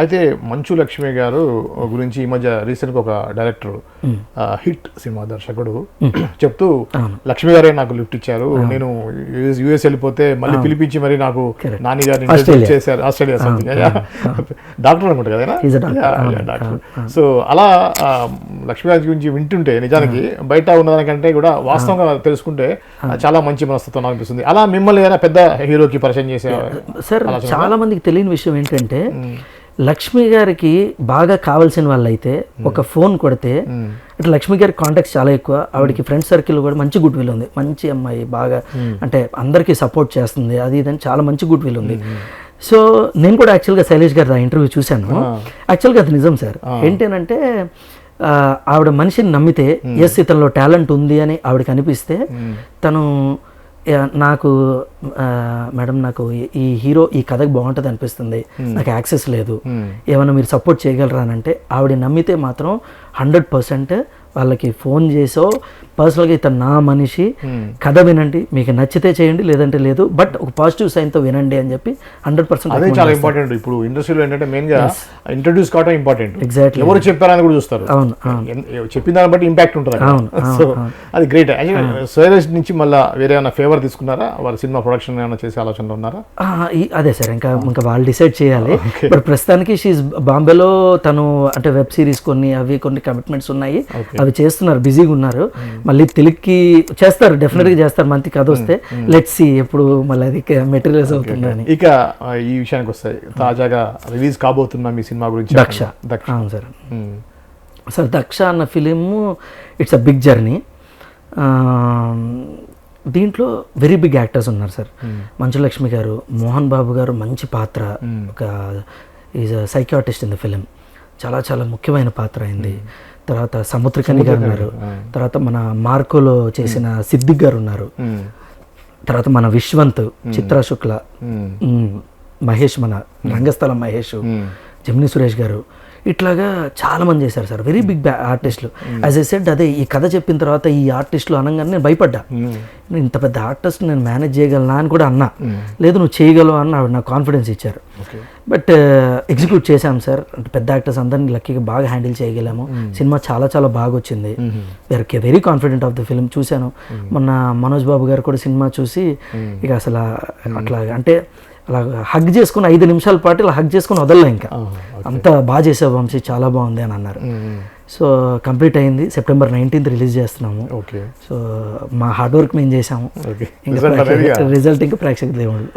అయితే మంచు లక్ష్మి గారు గురించి ఈ మధ్య రీసెంట్గా ఒక డైరెక్టర్ హిట్ సినిమా దర్శకుడు చెప్తూ లక్ష్మి గారే నాకు లిఫ్ట్ ఇచ్చారు, నేను యుఎస్ వెళ్ళిపోతే మళ్ళీ పిలిపించి మరి నాకు నాని గారిని ఇంటర్వ్యూ చేశారు, ఆస్ట్రేలియా సంథింగ్, డాక్టర్ అనుకుంటా కదా డాక్టర్. సో అలా లక్ష్మి గారి గురించి వింటుంటే నిజానికి బయట ఉన్నదానికంటే కూడా వాస్తవంగా తెలుసుకుంటే చాలా మంచి మనస్తత్వం అనిపిస్తుంది. అలా మిమ్మల్ని ఏదైనా పెద్ద హీరోకి పరిచయం చేసే సార్ చాలా మందికి తెలియని విషయం ఏంటంటే లక్ష్మి గారికి బాగా కావాల్సిన వాళ్ళైతే ఒక ఫోన్ కొడితే అంటే లక్ష్మి గారి కాంటాక్ట్స్ చాలా ఎక్కువ, ఆవిడకి ఫ్రెండ్ సర్కిల్ కూడా మంచి గుడ్ విల్ ఉంది, మంచి అమ్మాయి, బాగా అంటే అందరికీ సపోర్ట్ చేస్తుంది, అది ఇదని చాలా మంచి గుడ్ విల్ ఉంది. సో నేను కూడా యాక్చువల్గా శైలేష్ గారి ఇంటర్వ్యూ చూశాను. యాక్చువల్గా అది నిజం సార్. ఏంటంటే ఆవిడ మనిషిని నమ్మితే ఎస్ ఇతనిలో టాలెంట్ ఉంది అని ఆవిడకి అనిపిస్తే తను నాకు మేడం నాకు ఈ హీరో ఈ కథకు బాగుంటుంది అనిపిస్తుంది, నాకు యాక్సెస్ లేదు, ఏమైనా మీరు సపోర్ట్ చేయగలరా అని అంటే ఆవిడ నమ్మితే మాత్రం 100% వాళ్ళకి ఫోన్ చేసో పర్సనల్గా ఇతను నా మనిషి, కథ వినండి, మీకు నచ్చితే చేయండి లేదంటే లేదు, బట్ ఒక పాజిటివ్ సైన్తో వినండి అని చెప్పి 100%. అదే చాలా ఇంపార్టెంట్. ఇప్పుడు ఇండస్ట్రీలో ఏంటంటే మెయిన్గా ఇంట్రడ్యూస్ కావడం ఇంపార్టెంట్. ఎగ్జాక్ట్లీ. ఎవరు చెప్పారని కూడా చూస్తారు. అవును, చెప్పిన దాన్ని బట్టి ఇంపాక్ట్ ఉంటుంది. సో అది గ్రేట్. శైలేష్ నుంచి మళ్ళీ వేరే ఏమైనా ఫేవర్ తీసుకున్నారా? వాళ్ళ సినిమా ప్రొడక్షన్ ఏమైనా చేసే ఆలోచనలో ఉన్నారా? అదే సార్, ఇంకా వాళ్ళు డిసైడ్ చేయాలి. బట్ ప్రస్తుతానికి షీఈ్ బాంబేలో తను అంటే వెబ్ సిరీస్ కొన్ని కమిట్మెంట్స్ ఉన్నాయి, అవి చేస్తున్నారు, బిజీగా ఉన్నారు. మళ్ళీ తెలుగుకి చేస్తారు, డెఫినెట్గా చేస్తారు, మంచి కథ వస్తే లెట్స్ సీ ఎప్పుడు మళ్ళీ అది మెటీరియల్స్ అవుతుందని. ఇక ఈ విషయానికి వస్తాయి, తాజాగా రిలీజ్ కాబోతున్నా మీ సినిమా గురించి. దక్ష. అవును సార్. సార్ దక్ష అన్న film it's a big journey. దీంట్లో వెరీ బిగ్ యాక్టర్స్ ఉన్నారు సార్. మంచు లక్ష్మి గారు, మోహన్ బాబు గారు మంచి పాత్ర, ఒక is a psychiatrist in the film, చాలా చాలా ముఖ్యమైన పాత్ర అయింది. తర్వాత సముద్రకని గారు ఉన్నారు, తర్వాత మన మార్కోలో చేసిన సిద్దిక్ గారు ఉన్నారు, తర్వాత మన విశ్వంత్, చిత్రా శుక్ల, మహేష్, మన రంగస్థలం మహేష్, జమిని సురేష్ గారు, ఇట్లాగా చాలా మంది చేశారు సార్, వెరీ బిగ్ ఆర్టిస్టులు. యాజ్ ఐ సెడ్, అదే ఈ కథ చెప్పిన తర్వాత ఈ ఆర్టిస్టులు అనగానే నేను భయపడ్డా, ఇంత పెద్ద ఆర్టిస్ట్ నేను మేనేజ్ చేయగలనా అని కూడా అన్నా. లేదు నువ్వు చేయగలవు అని ఆవిడ నాకు కాన్ఫిడెన్స్ ఇచ్చారు. బట్ ఎగ్జిక్యూట్ చేశాం సార్. అంటే పెద్ద యాక్టర్స్ అందరినీ లక్కీగా బాగా హ్యాండిల్ చేయగలాము. సినిమా చాలా చాలా బాగా వచ్చింది. We are very confident of the film. చూశాను మొన్న మనోజ్ బాబు గారు కూడా సినిమా చూసి ఇక అసలు అట్లా అంటే అలా హగ్ చేసుకుని 5 నిమిషాల పాటు ఇలా హగ్ చేసుకుని వదలలే, ఇంకా అంత బాగా చేసావు వంశీ, చాలా బాగుంది అని అన్నారు. సో కంప్లీట్ అయింది. September 19th రిలీజ్ చేస్తున్నాము. సో మా హార్డ్ వర్క్ మేము చేసాము, ఇంకా రిజల్ట్ ఇంకా ప్రేక్షకులు దేవుడు.